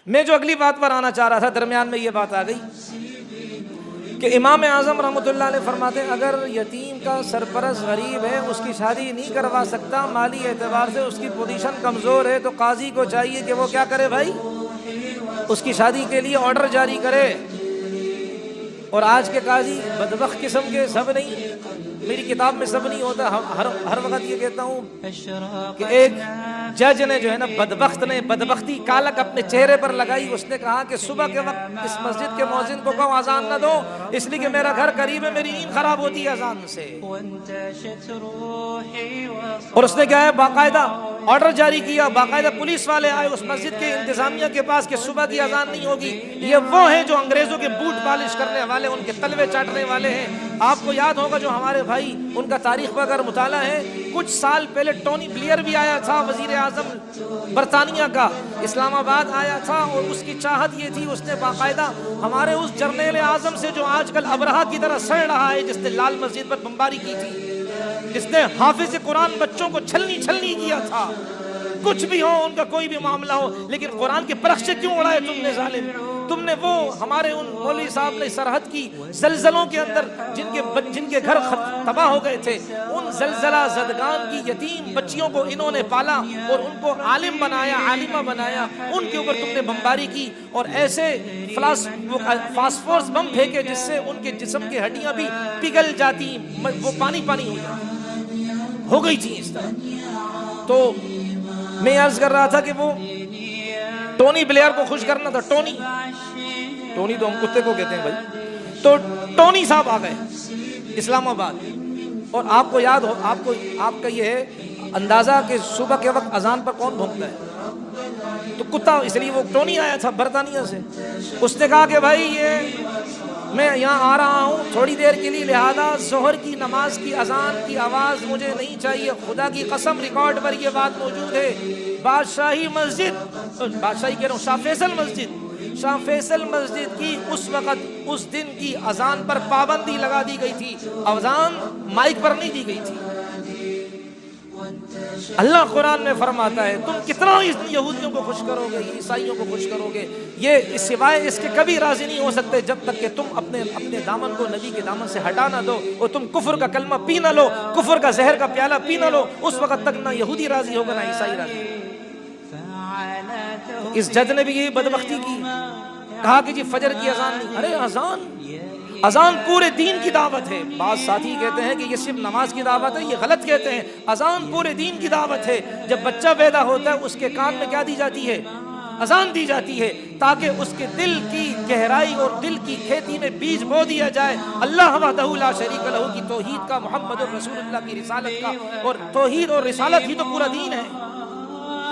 میں جو اگلی بات پر آنا چاہ رہا تھا، درمیان میں یہ بات آ گئی کہ امام اعظم رحمۃ اللہ علیہ فرماتے ہیں اگر یتیم کا سرپرست غریب ہے، اس کی شادی نہیں کروا سکتا، مالی اعتبار سے اس کی پوزیشن کمزور ہے، تو قاضی کو چاہیے کہ وہ کیا کرے بھائی، اس کی شادی کے لیے آرڈر جاری کرے۔ اور آج کے قاضی بدبخت قسم کے سب نہیں، میری کتاب میں سب نہیں ہوتا، ہر وقت یہ کہتا ہوں کہ ایک جج نے جو ہے نا بدبختی کالک اپنے چہرے پر لگائی، اس نے کہا کہ صبح کے وقت اس مسجد کے مؤذن کو کہو اذان نہ دو، اس لیے کہ میرا گھر قریب ہے، میری نیند خراب ہوتی ہے اذان سے۔ اور اس نے کیا ہے باقاعدہ آرڈر جاری کیا، باقاعدہ پولیس والے آئے اس مسجد کے انتظامیہ کے پاس کہ صبح کی اذان نہیں ہوگی۔ یہ وہ ہیں جو انگریزوں کے بوٹ پالش کرنے والے، ان کے تلوے چاٹنے والے ہیں۔ آپ کو یاد ہوگا جو ہمارے بھائی ان کا تاریخ پر اگر مطالعہ ہے، کچھ سال پہلے ٹونی بلیئر بھی آیا تھا، وزیر اعظم برطانیہ کا، اسلام آباد آیا تھا، اور اس کی چاہت یہ تھی، اس نے باقاعدہ ہمارے اس جرنیل اعظم سے جو آج کل ابرہہ کی طرح سڑ رہا ہے، جس نے لال مسجد پر بمباری کی تھی، جس نے حافظ قرآن بچوں کو چھلنی کیا تھا، کچھ بھی ہو ان کا کوئی بھی معاملہ ہو، لیکن قرآن کے پرخچے کیوں اڑائے تم نے ظالم؟ تم نے وہ ہمارے ان مولوی صاحب نے سرحد کی زلزلوں کے اندر جن کے گھر تباہ ہو گئے تھے، ان زلزلہ زدگان کی یتیم بچیوں کو انہوں نے پالا اور ان کو عالم بنایا، عالمہ بنایا، ان کے اوپر تم نے بمباری کی اور ایسے فاسفورس بم پھینکے جس سے ان کے جسم کی ہڈیاں بھی پگھل جاتی، وہ پانی ہو جاتی، ہو گئی تھی اس طرح۔ تو میں عرض کر رہا تھا کہ وہ ٹونی بلیئر کو خوش کرنا تھا، ٹونی تو ہم کتے کو کہتے ہیں بھائی، تو ٹونی صاحب آ گئے اسلام آباد، اور آپ کو یاد ہو، آپ کا یہ ہے اندازہ کہ صبح کے وقت اذان پر کون بھونکتا ہے، تو کتا، اس لیے وہ ٹونی آیا تھا برطانیہ سے، اس نے کہا کہ بھائی یہ میں یہاں آ رہا ہوں تھوڑی دیر کے لیے، لہذا ظہر کی نماز کی اذان کی آواز مجھے نہیں چاہیے، خدا کی قسم ریکارڈ پر یہ بات موجود ہے، بادشاہی مسجد، بادشاہی کہہ رہا ہوں شاہ فیصل مسجد کی اس وقت اس دن کی اذان پر پابندی لگا دی گئی تھی، اذان مائک پر نہیں دی گئی تھی۔ اللہ قرآن میں فرماتا ہے تم کتنا یہودیوں کو خوش کرو گے، عیسائیوں کو خوش کرو گے، یہ سوائے اس کے کبھی راضی نہیں ہو سکتے جب تک کہ تم اپنے دامن کو نبی کے دامن سے ہٹا نہ دو اور تم کفر کا کلمہ پی نہ لو، کفر کا زہر کا پیالہ پی نہ لو، اس وقت تک نہ یہودی راضی ہوگا نہ عیسائی راضی ہوگا۔ اس جج نے بھی یہی بدبختی کی، کہا کہ جی فجر کی اذان نہیں، ارے اذان پورے دین کی دعوت ہے۔ بعض ساتھی کہتے ہیں کہ یہ صرف نماز کی دعوت ہے، یہ غلط کہتے ہیں، اذان پورے دین کی دعوت ہے۔ جب بچہ پیدا ہوتا ہے اس کے کان میں کیا دی جاتی ہے؟ اذان دی جاتی ہے، تاکہ اس کے دل کی گہرائی اور دل کی کھیتی میں بیج بو دیا جائے، اللہ وحدہ لا شریک لہ کی توحید کا، محمد رسول اللہ کی رسالت کا، اور توحید اور رسالت ہی تو پورا دین ہے۔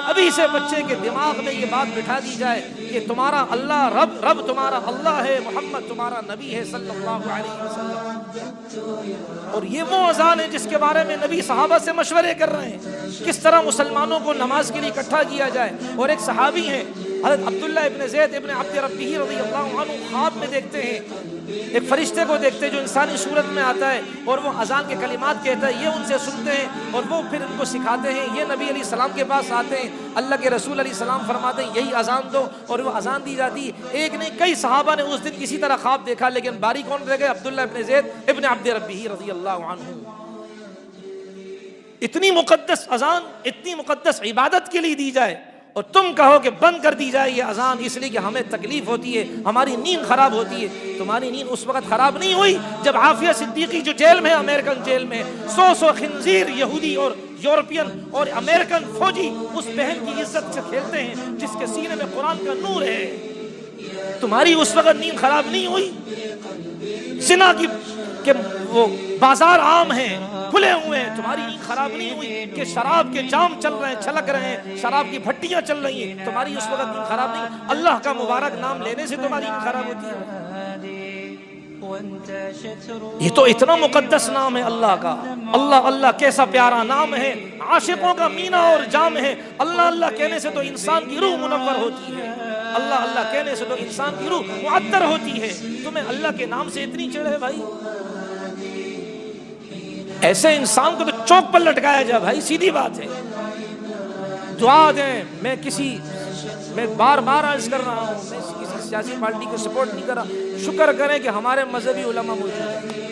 ابھی سے بچے کے دماغ میں یہ بات بٹھا دی جائے کہ تمہارا اللہ رب تمہارا اللہ ہے، محمد تمہارا نبی ہے صلی اللہ علیہ وسلم۔ اور یہ وہ اذان ہے جس کے بارے میں نبی صحابہ سے مشورے کر رہے ہیں، کس طرح مسلمانوں کو نماز کے لیے اکٹھا کیا جائے۔ اور ایک صحابی ہیں حضرت عبداللہ ابن زید ابن عبد ربہ رضی اللہ عنہ، خواب میں دیکھتے ہیں ایک فرشتے کو دیکھتے ہیں جو انسانی صورت میں آتا ہے اور وہ اذان کے کلمات کہتا ہے، یہ ان سے سنتے ہیں اور وہ پھر ان کو سکھاتے ہیں، یہ نبی علیہ السلام کے پاس آتے ہیں، اللہ کے رسول علیہ السلام فرماتے ہیں یہی اذان دو، اور وہ اذان دی جاتی ہے۔ ایک نہیں کئی صحابہ نے اس دن کسی طرح خواب دیکھا، لیکن باری کون رہ گئے؟ عبداللہ ابن زید ابن عبد ربہ رضی اللہ عنہ۔ اتنی مقدس اذان، اتنی مقدس عبادت کے لیے دی جائے اور تم کہو کہ بند کر دی جائے یہ اذان اس لیے کہ ہمیں تکلیف ہوتی ہے، ہماری نیند خراب ہوتی ہے۔ تمہاری نیند اس وقت خراب نہیں ہوئی جب عافیہ صدیقی جو جیل میں ہے، امریکن جیل میں، 100 خنزیر یہودی اور یورپین اور امریکن فوجی اس بہن کی عزت سے کھیلتے ہیں جس کے سینے میں قرآن کا نور ہے۔ تمہاری اس وقت نیند خراب نہیں ہوئی؟ زنا کی کہ وہ بازار عام ہیں، کھلے ہوئے ہیں، تمہاری نیند خراب نہیں ہوئی کہ شراب کے جام چل رہے ہیں، چھلک رہے ہیں، شراب کی بھٹیاں چل رہی ہیں، تمہاری اس وقت نیند خراب نہیں؟ اللہ کا مبارک نام لینے سے تمہاری نیند خراب ہوتی ہے؟ یہ تو اتنا مقدس نام ہے اللہ کا، اللہ اللہ کیسا پیارا نام ہے، عاشقوں کا مینا اور جام ہے۔ اللہ اللہ کہنے سے تو انسان کی روح منور ہوتی ہے، اللہ اللہ کہنے سے تو انسان کی روح معطر ہوتی ہے۔ تمہیں اللہ کے نام سے اتنی چڑھ ہے بھائی؟ ایسے انسان کو تو چوک پر لٹکایا جائے بھائی، سیدھی بات ہے۔ دعا دیں، میں کسی میں بار بار عرض کر رہا ہوں، میں کسی سیاسی پارٹی کو سپورٹ نہیں کر رہا. شکر کریں کہ ہمارے مذہبی علماء موجود ہیں،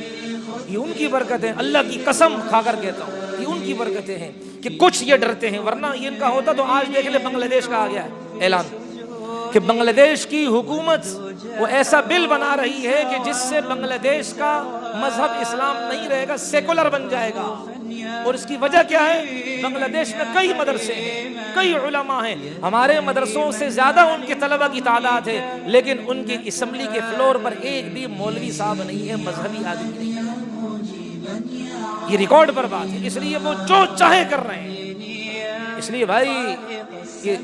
یہ ان کی برکت ہے، اللہ کی قسم کھا کر کہتا ہوں یہ ان کی برکتیں ہیں کہ کچھ یہ ڈرتے ہیں، ورنہ یہ ان کا ہوتا تو آج دیکھ لے بنگلہ دیش کا آ گیا ہے اعلان کہ بنگلہ دیش کی حکومت وہ ایسا بل بنا رہی ہے کہ جس سے بنگلہ دیش کا مذہب اسلام نہیں رہے گا، سیکولر بن جائے گا. اور اس کی وجہ کیا ہے؟ بنگلہ دیش میں کئی مدرسے ہیں، کئی علماء ہیں، ہمارے مدرسوں سے زیادہ ان کے طلبہ کی تعداد ہے، لیکن ان کی اسمبلی کے فلور پر ایک بھی مولوی صاحب نہیں ہے، مذہبی آدمی نہیں ہے. یہ ریکارڈ پر بات ہے، اس لیے وہ جو چاہے کر رہے ہیں. اس لیے بھائی یہ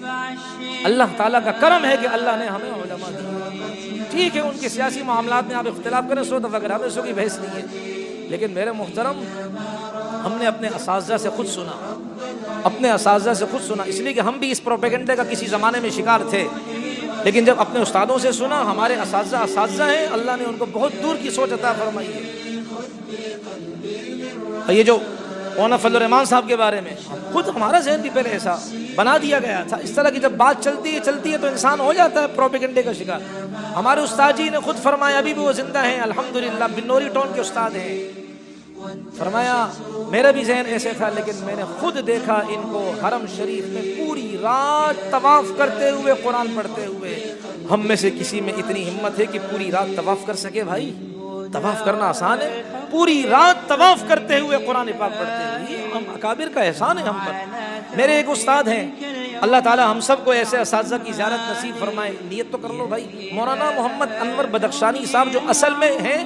اللہ تعالیٰ کا کرم ہے کہ اللہ نے ہمیں علماء دی. ٹھیک ہے ان کے سیاسی معاملات میں آپ اختلاف کریں، سو دفعہ کریں، ہمیں سو کی بحث نہیں ہے، لیکن میرے محترم ہم نے اپنے اساتذہ سے خود سنا، اپنے اساتذہ سے خود سنا. اس لیے کہ ہم بھی اس پروپیگنڈے کا کسی زمانے میں شکار تھے، لیکن جب اپنے استادوں سے سنا، ہمارے اساتذہ ہیں، اللہ نے ان کو بہت دور کی سوچ عطا فرمائی ہے. اور یہ جو مولانا فضل الرحمان صاحب کے بارے میں خود ہمارا ذہن بھی پہلے ایسا بنا دیا گیا تھا. اس طرح کی جب بات چلتی ہے تو انسان ہو جاتا ہے پروپیگنڈے کا شکار. ہمارے استاد جی نے خود فرمایا، ابھی بھی وہ زندہ ہیں الحمدللہ، بنوری ٹاؤن کے استاد ہیں، فرمایا میرا بھی ذہن ایسے تھا، لیکن میں نے خود دیکھا ان کو حرم شریف میں پوری رات طواف کرتے ہوئے، قرآن پڑھتے ہوئے. ہم میں سے کسی میں اتنی ہمت ہے کہ پوری رات طواف کر سکے؟ بھائی طواف کرنا آسان ہے، پوری رات طواف کرتے ہوئے قرآن پاک پڑھتے ہوئے، یہ ہم اکابر کا احسان ہے ہم پر. میرے ایک استاد ہیں، اللہ تعالی ہم سب کو ایسے اساتذہ کی زیارت نصیب فرمائے. نیت تو کر لو بھائی، مولانا محمد انور بدخشانی صاحب جو اصل میں ہیں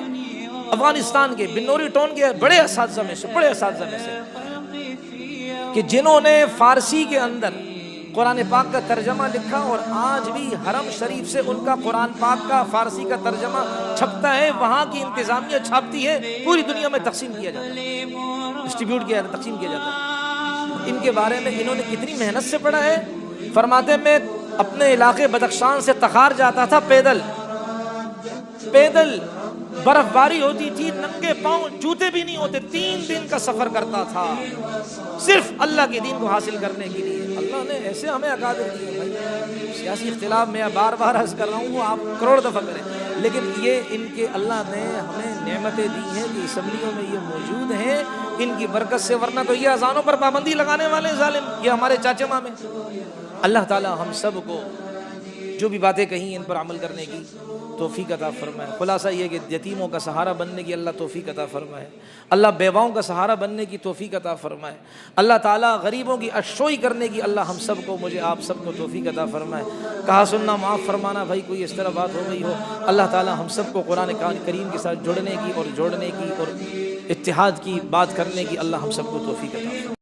افغانستان کے بنوری ٹاؤن کے بڑے اساتذہ میں سے کہ جنہوں نے فارسی کے اندر قرآن پاک کا ترجمہ لکھا، اور آج بھی حرم شریف سے ان کا قرآن پاک کا فارسی کا ترجمہ چھپتا ہے، وہاں کی انتظامیہ چھاپتی ہے، پوری دنیا میں تقسیم کیا جاتا ہے، ڈسٹریبیوٹ کیا جاتا ہے، تقسیم کیا جاتا ہے. ان کے بارے میں انہوں نے کتنی محنت سے پڑھا ہے. فرماتے میں اپنے علاقے بدخشان سے تخار جاتا تھا پیدل، برف باری ہوتی تھی، ننگے پاؤں، جوتے بھی نہیں ہوتے، 3 دن کا سفر کرتا تھا صرف اللہ کے دین کو حاصل کرنے کے لیے. اللہ نے ایسے ہمیں اکابر دیے بھائی. سیاسی اختلاف میں بار بار عرض کر رہا ہوں، وہ آپ کروڑ دفعہ کریں، لیکن یہ ان کے اللہ نے ہمیں نعمتیں دی ہیں کہ اسمبلیوں میں یہ موجود ہیں، ان کی برکت سے، ورنہ تو یہ اذانوں پر پابندی لگانے والے ظالم یہ ہمارے چاچے مامے. اللہ تعالی ہم سب کو جو بھی باتیں کہیں ان پر عمل کرنے کی توفیق عطا فرمائے. خلاصہ یہ کہ یتیموں کا سہارا بننے کی اللہ توفیق عطا فرمائے، اللہ بیواؤں کا سہارا بننے کی توفیق عطا فرمائے، اللہ تعالیٰ غریبوں کی اشوئی کرنے کی اللہ ہم سب کو، مجھے آپ سب کو توفیق عطا فرمائے. کہا سننا معاف فرمانا بھائی، کوئی اس طرح بات ہو گئی ہو. اللہ تعالیٰ ہم سب کو قرآن کریم کے ساتھ جڑنے کی اور جوڑنے کی اور اتحاد کی بات کرنے کی اللہ ہم سب کو توفیق عطا فرمائے.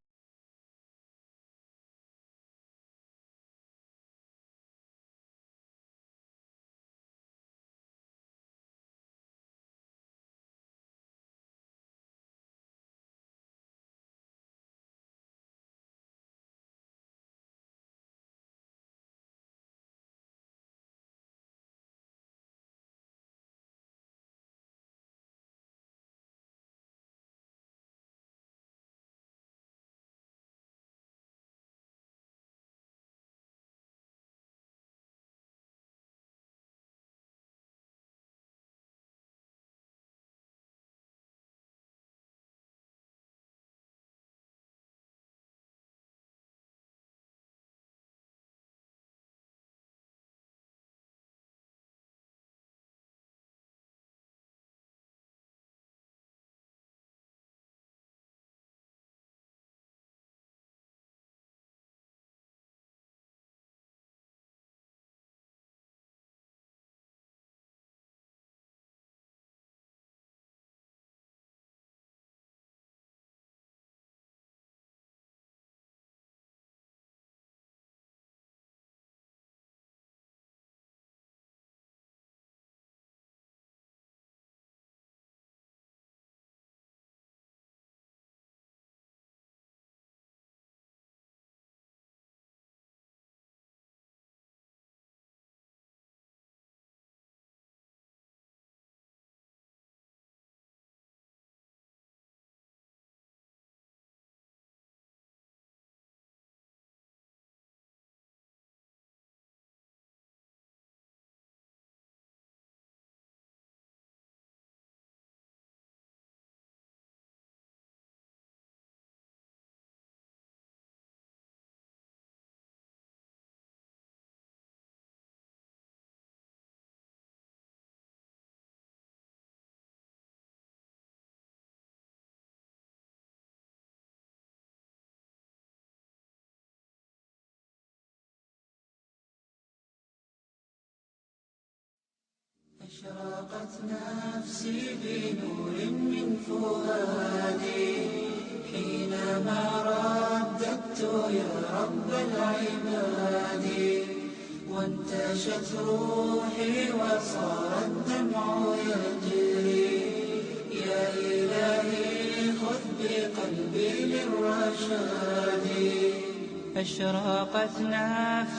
أشرقت نفسي بنور من فؤادي حينما رددت يا رب العباد وانتشت روحي وصار الدمع يجري يا إلهي خذ بقلبي للرشاد. أشرقت نفسي